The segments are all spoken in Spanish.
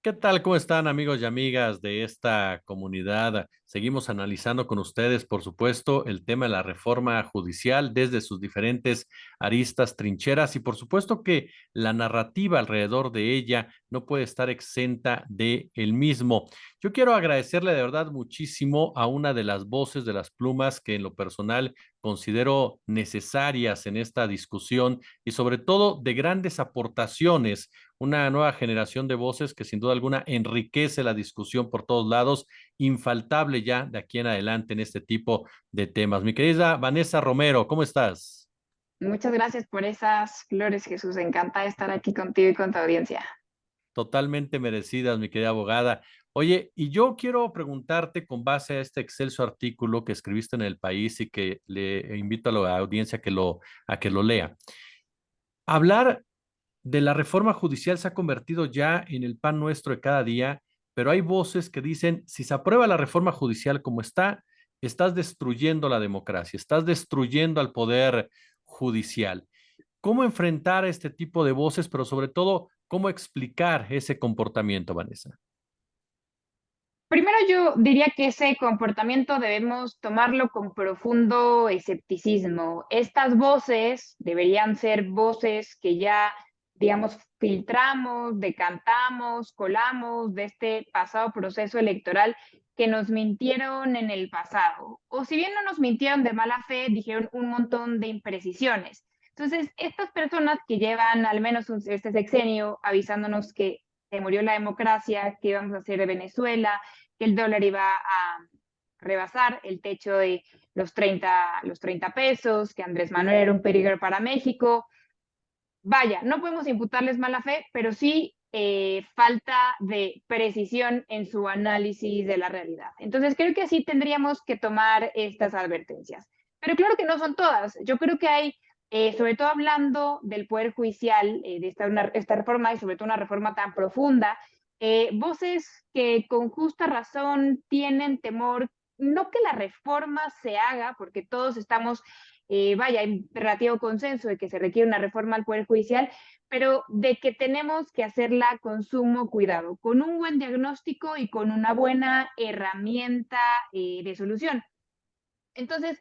¿Qué tal? ¿Cómo están amigos y amigas de esta comunidad? Seguimos analizando con ustedes, por supuesto, el tema de la reforma judicial desde sus diferentes aristas, trincheras y por supuesto que la narrativa alrededor de ella no puede estar exenta de el mismo. Yo quiero agradecerle de verdad muchísimo a una de las voces de las plumas que en lo personal considero necesarias en esta discusión y sobre todo de grandes aportaciones, una nueva generación de voces que sin duda alguna enriquece la discusión por todos lados, infaltable ya de aquí en adelante en este tipo de temas. Mi querida Vanessa Romero, ¿cómo estás? Muchas gracias por esas flores, Jesús. Encanta estar aquí contigo y con tu audiencia. Totalmente merecidas, mi querida abogada. Oye, y yo quiero preguntarte con base a este excelso artículo que escribiste en El País y que le invito a la audiencia a que lo lea. Hablar de la reforma judicial se ha convertido ya en el pan nuestro de cada día, pero hay voces que dicen, si se aprueba la reforma judicial como está, estás destruyendo la democracia, estás destruyendo al poder judicial. ¿Cómo enfrentar a este tipo de voces, pero sobre todo, cómo explicar ese comportamiento, Vanessa? Primero yo diría que ese comportamiento debemos tomarlo con profundo escepticismo. Estas voces deberían ser voces que ya, digamos, filtramos, decantamos, colamos de este pasado proceso electoral que nos mintieron en el pasado. O si bien no nos mintieron de mala fe, dijeron un montón de imprecisiones. Entonces, estas personas que llevan al menos este sexenio avisándonos que se murió la democracia, que íbamos a hacer de Venezuela, que el dólar iba a rebasar el techo de los 30 pesos, que Andrés Manuel era un peligro para México. Vaya, no podemos imputarles mala fe, pero sí falta de precisión en su análisis de la realidad. Entonces, creo que así tendríamos que tomar estas advertencias. Pero claro que no son todas. Yo creo que hay, sobre todo hablando del Poder Judicial, de esta reforma y sobre todo una reforma tan profunda, voces que con justa razón tienen temor, no que la reforma se haga, porque todos estamos vaya, hay relativo consenso de que se requiere una reforma al Poder Judicial, pero de que tenemos que hacerla con sumo cuidado, con un buen diagnóstico y con una buena herramienta de solución. Entonces,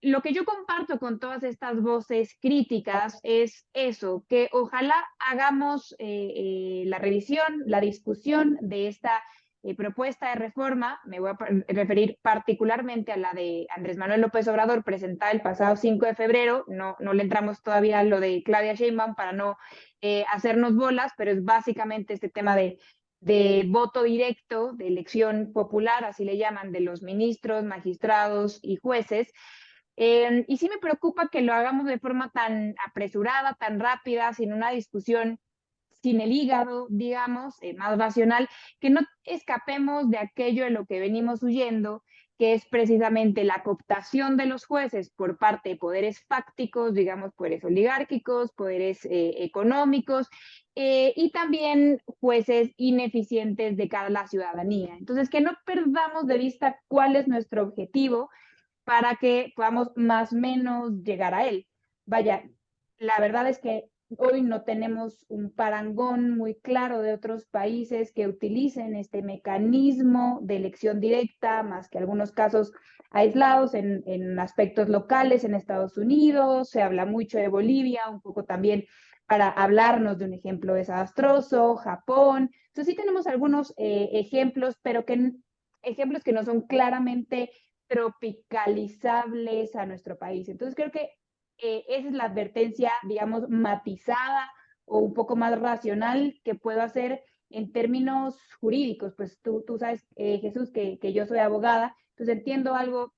lo que yo comparto con todas estas voces críticas es eso, que ojalá hagamos la revisión, la discusión de esta propuesta de reforma. Me voy a referir particularmente a la de Andrés Manuel López Obrador, presentada el pasado 5 de febrero. No le entramos todavía a lo de Claudia Sheinbaum para no hacernos bolas, pero es básicamente este tema de voto directo, de elección popular, así le llaman, de los ministros, magistrados y jueces. Y sí me preocupa que lo hagamos de forma tan apresurada, tan rápida, sin una discusión, sin el hígado, digamos, más racional, que no escapemos de aquello de lo que venimos huyendo, que es precisamente la cooptación de los jueces por parte de poderes fácticos, digamos, poderes oligárquicos, poderes económicos, y también jueces ineficientes de cara a la ciudadanía. Entonces, que no perdamos de vista cuál es nuestro objetivo para que podamos más o menos llegar a él. Vaya, la verdad es que hoy no tenemos un parangón muy claro de otros países que utilicen este mecanismo de elección directa, más que algunos casos aislados en aspectos locales en Estados Unidos. Se habla mucho de Bolivia, un poco también para hablarnos de un ejemplo desastroso, Japón. Entonces sí tenemos algunos ejemplos, pero ejemplos que no son claramente tropicalizables a nuestro país. Entonces creo que esa es la advertencia, digamos, matizada o un poco más racional que puedo hacer en términos jurídicos. Pues tú sabes, Jesús, que yo soy abogada, entonces entiendo algo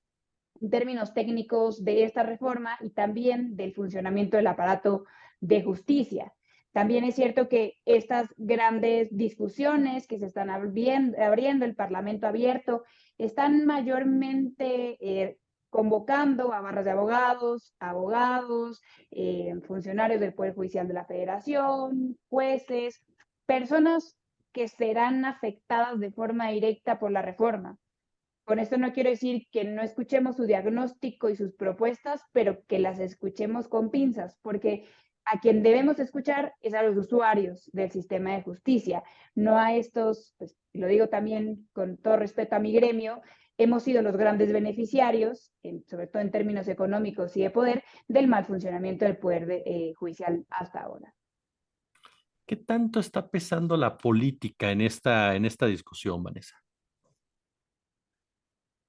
en términos técnicos de esta reforma y también del funcionamiento del aparato de justicia. También es cierto que estas grandes discusiones que se están abriendo, el Parlamento abierto, están mayormente convocando a barras de abogados, funcionarios del Poder Judicial de la Federación, jueces, personas que serán afectadas de forma directa por la reforma. Con esto no quiero decir que no escuchemos su diagnóstico y sus propuestas, pero que las escuchemos con pinzas, porque a quien debemos escuchar es a los usuarios del sistema de justicia, no a estos, pues lo digo también con todo respeto a mi gremio, hemos sido los grandes beneficiarios, sobre todo en términos económicos y de poder, del mal funcionamiento del poder judicial hasta ahora. ¿Qué tanto está pesando la política en esta discusión, Vanessa?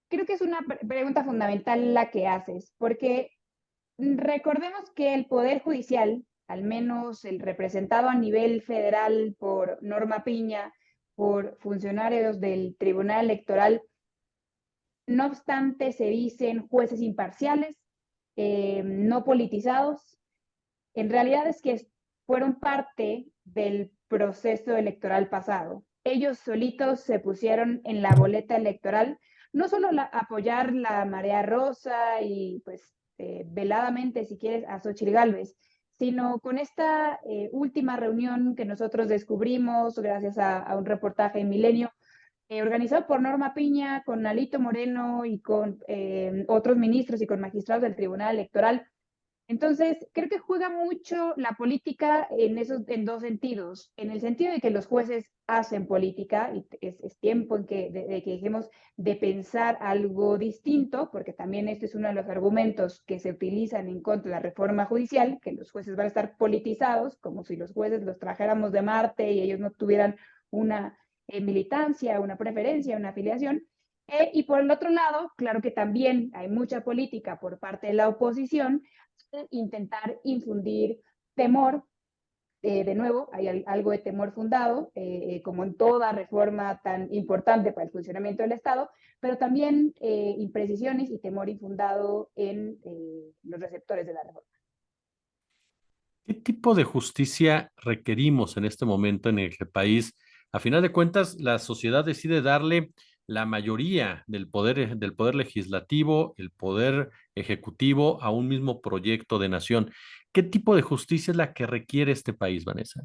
Creo que es una pregunta fundamental la que haces, porque recordemos que el Poder Judicial, al menos el representado a nivel federal por Norma Piña, por funcionarios del Tribunal Electoral, no obstante se dicen jueces imparciales, no politizados, en realidad es que fueron parte del proceso electoral pasado. Ellos solitos se pusieron en la boleta electoral, no solo apoyar la marea rosa y pues veladamente, si quieres, a Xochitl Gálvez, sino con esta última reunión que nosotros descubrimos gracias a un reportaje en Milenio, organizado por Norma Piña, con Alito Moreno y con otros ministros y con magistrados del Tribunal Electoral. Entonces, creo que juega mucho la política en dos sentidos. En el sentido de que los jueces hacen política y es tiempo en de que dejemos de pensar algo distinto, porque también este es uno de los argumentos que se utilizan en contra de la reforma judicial, que los jueces van a estar politizados, como si los jueces los trajéramos de Marte y ellos no tuvieran una militancia, una preferencia, una afiliación. Y por el otro lado, claro que también hay mucha política por parte de la oposición, intentar infundir temor. De nuevo, hay algo de temor fundado, como en toda reforma tan importante para el funcionamiento del Estado, pero también imprecisiones y temor infundado en los receptores de la reforma. ¿Qué tipo de justicia requerimos en este momento en el que el país, a final de cuentas, la sociedad decide darle la mayoría del poder legislativo, el poder ejecutivo a un mismo proyecto de nación? ¿Qué tipo de justicia es la que requiere este país, Vanessa?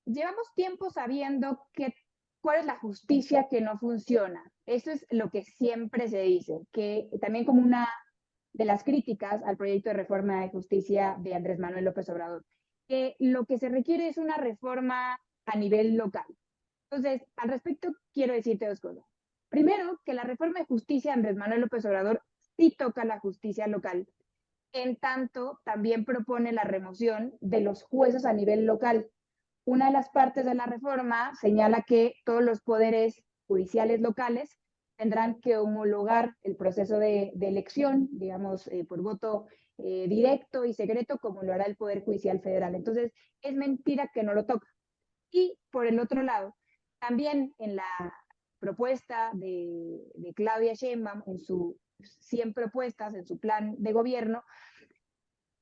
Llevamos tiempo sabiendo cuál es la justicia que no funciona. Eso es lo que siempre se dice, que también como una de las críticas al proyecto de reforma de justicia de Andrés Manuel López Obrador, que lo que se requiere es una reforma a nivel local. Entonces, al respecto, quiero decirte dos cosas. Primero, que la reforma de justicia de Andrés Manuel López Obrador sí toca la justicia local, en tanto también propone la remoción de los jueces a nivel local. Una de las partes de la reforma señala que todos los poderes judiciales locales tendrán que homologar el proceso de elección, digamos, por voto directo y secreto, como lo hará el Poder Judicial Federal. Entonces, es mentira que no lo toca. Y por el otro lado, también en la propuesta de Claudia Sheinbaum, en sus 100 propuestas, en su plan de gobierno,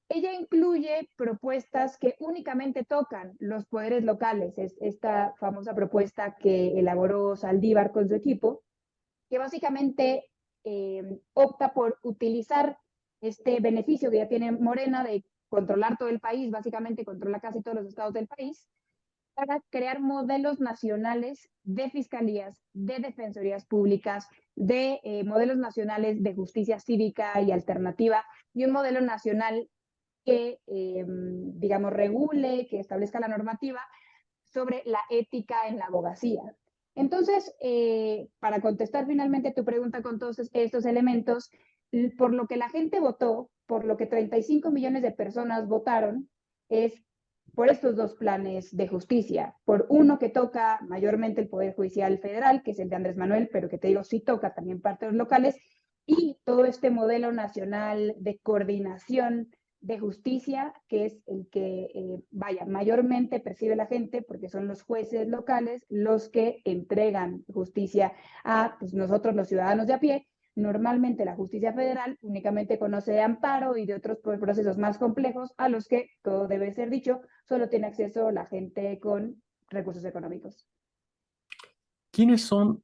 ella incluye propuestas que únicamente tocan los poderes locales. Es esta famosa propuesta que elaboró Saldívar con su equipo, que básicamente opta por utilizar este beneficio que ya tiene Morena de controlar todo el país, básicamente controla casi todos los estados del país, para crear modelos nacionales de fiscalías, de defensorías públicas, de modelos nacionales de justicia cívica y alternativa, y un modelo nacional que, digamos, regule, que establezca la normativa sobre la ética en la abogacía. Entonces, para contestar finalmente tu pregunta con todos estos elementos, por lo que la gente votó, por lo que 35 millones de personas votaron, es por estos dos planes de justicia. Por uno que toca mayormente el Poder Judicial Federal, que es el de Andrés Manuel, pero que te digo, sí toca también partes locales, y todo este modelo nacional de coordinación de justicia, que es el que, mayormente percibe la gente, porque son los jueces locales los que entregan justicia a pues, nosotros los ciudadanos de a pie. Normalmente la justicia federal únicamente conoce de amparo y de otros procesos más complejos a los que, todo debe ser dicho, solo tiene acceso la gente con recursos económicos. ¿Quiénes son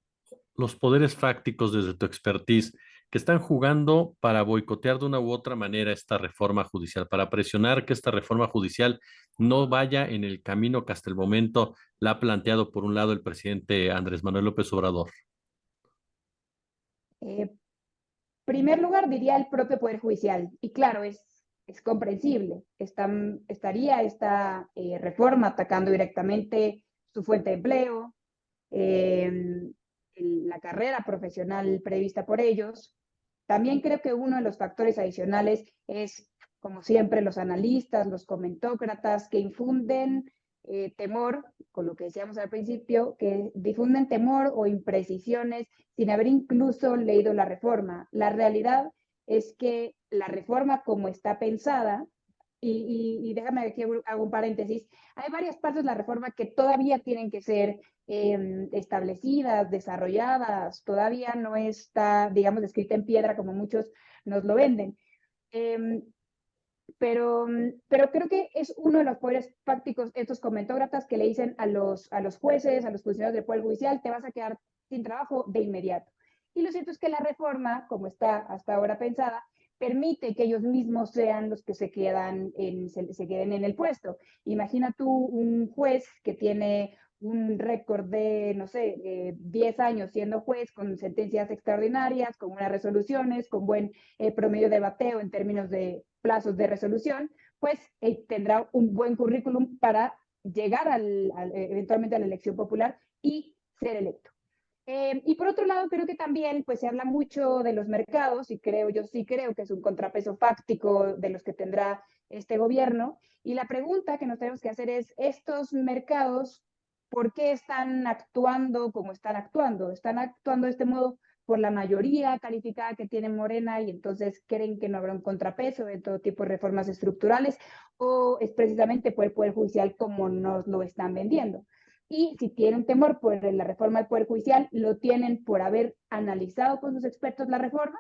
los poderes fácticos desde tu expertise que están jugando para boicotear de una u otra manera esta reforma judicial, para presionar que esta reforma judicial no vaya en el camino que hasta el momento la ha planteado por un lado el presidente Andrés Manuel López Obrador? Primer lugar, diría el propio Poder Judicial. Y claro, es es comprensible. Estaría esta reforma atacando directamente su fuente de empleo, la carrera profesional prevista por ellos. También creo que uno de los factores adicionales es, como siempre, los analistas, los comentócratas que infunden temor, con lo que decíamos al principio, que difunden temor o imprecisiones sin haber incluso leído la reforma. La realidad es que la reforma como está pensada, y déjame aquí hago un paréntesis, hay varias partes de la reforma que todavía tienen que ser establecidas, desarrolladas, todavía no está, digamos, escrita en piedra como muchos nos lo venden. Eh, pero creo que es uno de los poderes fácticos, estos comentócratas que le dicen a los jueces, a los funcionarios del Poder Judicial, te vas a quedar sin trabajo de inmediato. Y lo cierto es que la reforma, como está hasta ahora pensada, permite que ellos mismos sean los que se queden en el puesto. Imagina tú un juez que tiene un récord de, no sé, 10 años siendo juez, con sentencias extraordinarias, con buenas resoluciones, con buen promedio de bateo en términos de plazos de resolución, pues tendrá un buen currículum para llegar eventualmente a la elección popular y ser electo. Y por otro lado, creo que también pues, se habla mucho de los mercados y yo sí creo que es un contrapeso fáctico de los que tendrá este gobierno. Y la pregunta que nos tenemos que hacer es, ¿estos mercados por qué están actuando como están actuando? ¿Están actuando de este modo por la mayoría calificada que tiene Morena y entonces creen que no habrá un contrapeso de todo tipo de reformas estructurales? ¿O es precisamente por el Poder Judicial como nos lo están vendiendo? Y si tienen temor por la reforma del Poder Judicial, lo tienen por haber analizado con sus expertos la reforma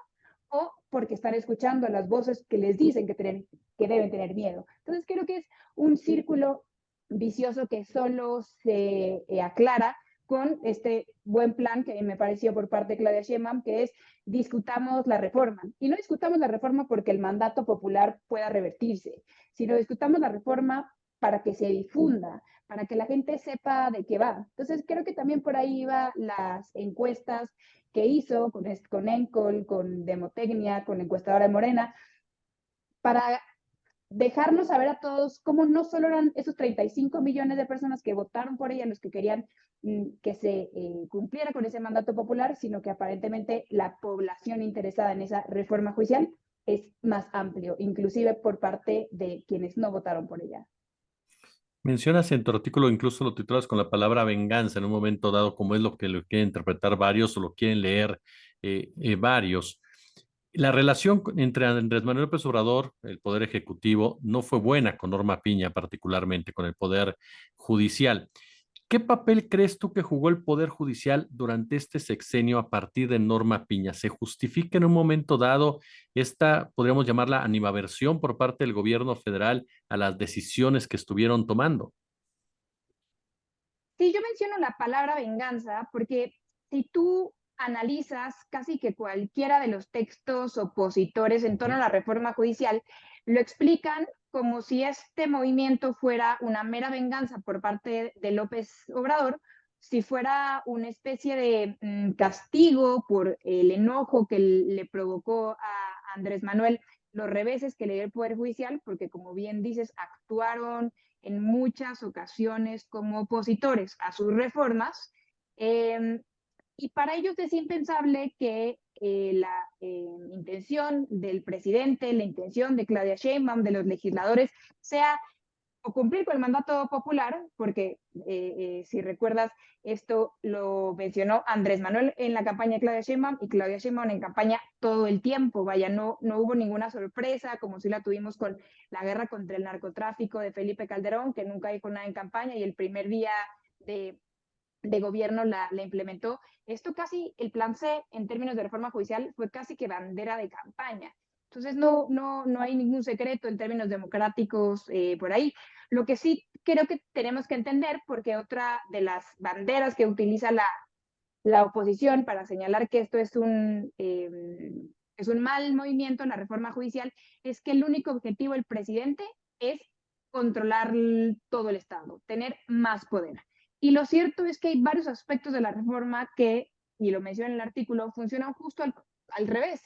o porque están escuchando las voces que les dicen que deben tener miedo. Entonces creo que es un círculo vicioso que solo se aclara con este buen plan que me pareció por parte de Claudia Sheinbaum, que es discutamos la reforma. Y no discutamos la reforma porque el mandato popular pueda revertirse, sino discutamos la reforma para que se difunda, para que la gente sepa de qué va. Entonces, creo que también por ahí iba las encuestas que hizo con Encol, con Demotecnia, con la encuestadora de Morena, para dejarnos saber a todos cómo no solo eran esos 35 millones de personas que votaron por ella los que querían que se cumpliera con ese mandato popular, sino que aparentemente la población interesada en esa reforma judicial es más amplio, inclusive por parte de quienes no votaron por ella. Mencionas en tu artículo, incluso lo titulas con la palabra venganza en un momento dado, como es lo que lo quieren interpretar varios o lo quieren leer varios. La relación entre Andrés Manuel López Obrador, el Poder Ejecutivo, no fue buena con Norma Piña, particularmente con el Poder Judicial. ¿Qué papel crees tú que jugó el Poder Judicial durante este sexenio a partir de Norma Piña? ¿Se justifica en un momento dado esta, podríamos llamarla, animaversión por parte del gobierno federal a las decisiones que estuvieron tomando? Sí, yo menciono la palabra venganza porque si tú analizas casi que cualquiera de los textos opositores en torno a la reforma judicial, lo explican como si este movimiento fuera una mera venganza por parte de López Obrador, si fuera una especie de castigo por el enojo que le provocó a Andrés Manuel los reveses que le dio el Poder Judicial, porque como bien dices, actuaron en muchas ocasiones como opositores a sus reformas, eh, y para ellos es impensable que la intención del presidente, la intención de Claudia Sheinbaum, de los legisladores, sea o cumplir con el mandato popular, porque si recuerdas, esto lo mencionó Andrés Manuel en la campaña de Claudia Sheinbaum y Claudia Sheinbaum en campaña todo el tiempo. Vaya, no hubo ninguna sorpresa, como si la tuvimos con la guerra contra el narcotráfico de Felipe Calderón, que nunca dijo nada en campaña y el primer día de, de gobierno la implementó. Esto casi, el plan C en términos de reforma judicial fue casi que bandera de campaña. Entonces no hay ningún secreto en términos democráticos por ahí. Lo que sí creo que tenemos que entender, porque otra de las banderas que utiliza la oposición para señalar que esto es un mal movimiento en la reforma judicial, es que el único objetivo del presidente es controlar todo el Estado, tener más poder. Y lo cierto es que hay varios aspectos de la reforma que, y lo menciono en el artículo, funcionan justo al revés.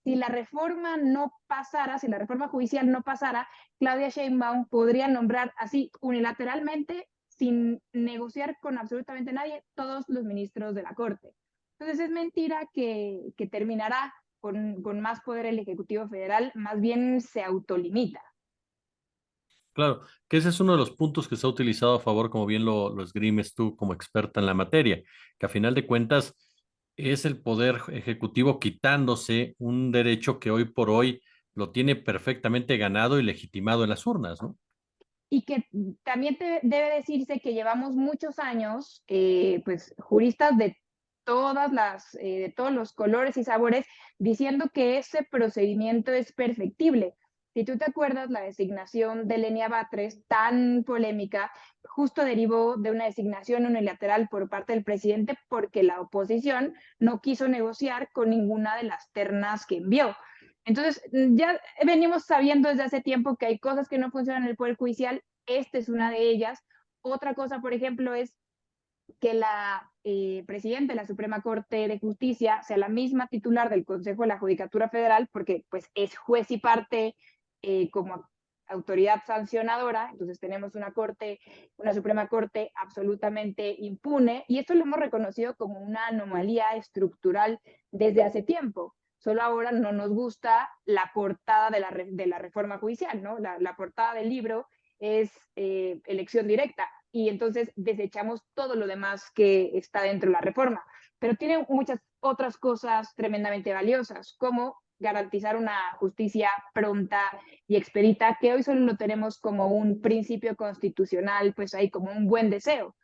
si la reforma no pasara, si la reforma judicial no pasara, Claudia Sheinbaum podría nombrar así unilateralmente, sin negociar con absolutamente nadie, todos los ministros de la Corte. Entonces es mentira que terminará con más poder el Ejecutivo Federal, más bien se autolimita. Claro, que ese es uno de los puntos que se ha utilizado a favor, como bien lo esgrimes tú como experta en la materia, que a final de cuentas es el poder ejecutivo quitándose un derecho que hoy por hoy lo tiene perfectamente ganado y legitimado en las urnas, ¿no? Y que también debe decirse que llevamos muchos años, pues juristas de todos los colores y sabores, diciendo que ese procedimiento es perfectible. Si tú te acuerdas, la designación de Lenia Batres, tan polémica, justo derivó de una designación unilateral por parte del presidente porque la oposición no quiso negociar con ninguna de las ternas que envió. Entonces, ya venimos sabiendo desde hace tiempo que hay cosas que no funcionan en el Poder Judicial, esta es una de ellas. Otra cosa, por ejemplo, es que la presidenta de la Suprema Corte de Justicia sea la misma titular del Consejo de la Judicatura Federal, porque pues es juez y parte como autoridad sancionadora, entonces tenemos una Suprema Corte absolutamente impune, y esto lo hemos reconocido como una anomalía estructural desde hace tiempo. Solo ahora no nos gusta la portada de la reforma judicial, ¿no? La portada del libro es elección directa y entonces desechamos todo lo demás que está dentro de la reforma. Pero tiene muchas otras cosas tremendamente valiosas, como garantizar una justicia pronta y expedita, que hoy solo lo tenemos como un principio constitucional, pues ahí como un buen deseo.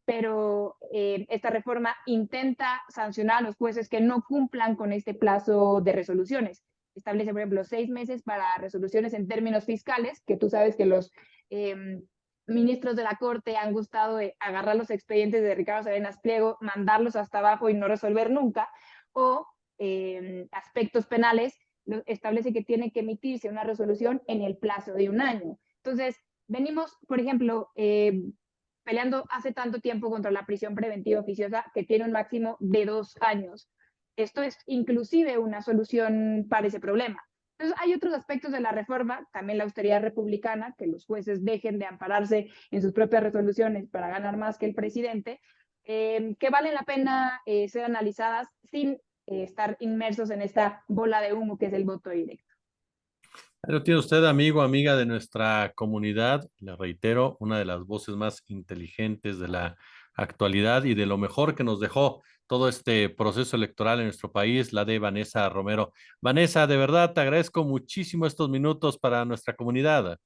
Pero esta reforma intenta sancionar a los jueces que no cumplan con este plazo de resoluciones. Establece, por ejemplo, 6 meses para resoluciones en términos fiscales, que tú sabes que los ministros de la Corte han gustado de agarrar los expedientes de Ricardo Salinas Pliego, mandarlos hasta abajo y no resolver nunca, o aspectos penales, establece que tiene que emitirse una resolución en el plazo de un año. Entonces, venimos, por ejemplo, peleando hace tanto tiempo contra la prisión preventiva oficiosa que tiene un máximo de 2 años. Esto es inclusive una solución para ese problema. Entonces, hay otros aspectos de la reforma, también la austeridad republicana, que los jueces dejen de ampararse en sus propias resoluciones para ganar más que el presidente, que valen la pena ser analizadas sin estar inmersos en esta bola de humo que es el voto directo. Pero tiene usted, amigo, amiga de nuestra comunidad, le reitero, una de las voces más inteligentes de la actualidad y de lo mejor que nos dejó todo este proceso electoral en nuestro país, la de Vanessa Romero. Vanessa, de verdad te agradezco muchísimo estos minutos para nuestra comunidad.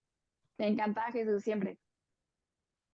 Me encanta, Jesús, siempre.